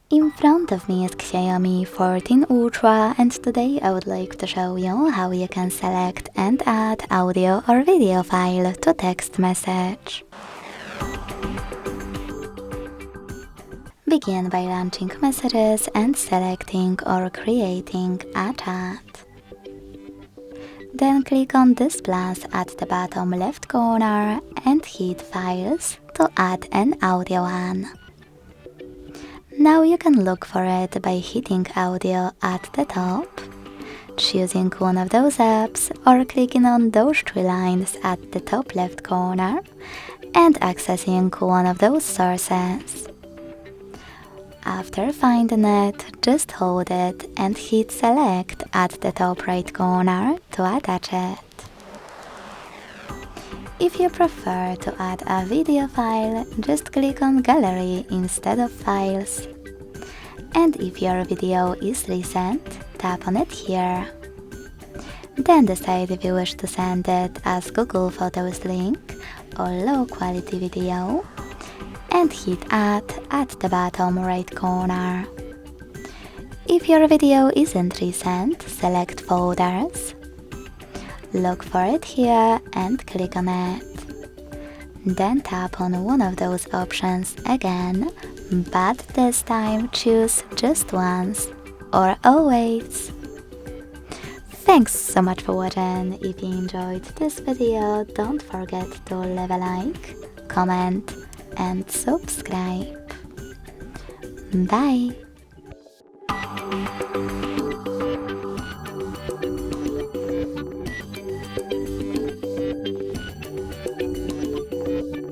In front of me is Xiaomi 14 Ultra, and today I would like to show you how you can select and add audio or video file to text message. Begin by launching messages and selecting or creating a chat. Then click on this plus at the bottom left corner and hit Files to add an audio one. Now you can look for it by hitting Audio at the top, choosing one of those apps or clicking on those three lines at the top left corner and accessing one of those sources. After finding it, just hold it and hit Select at the top right corner to attach it. If you prefer to add a video file, just click on Gallery instead of Files. And if your video is recent, tap on it here. Then decide if you wish to send it as Google Photos link or low quality video, and hit Add at the bottom right corner. If your video isn't recent, select Folders. Look for it here and click on it. Then tap on one of those options again, but this time choose just once or always. Thanks so much for watching. If you enjoyed this video, don't forget to leave a like, comment and subscribe. Bye!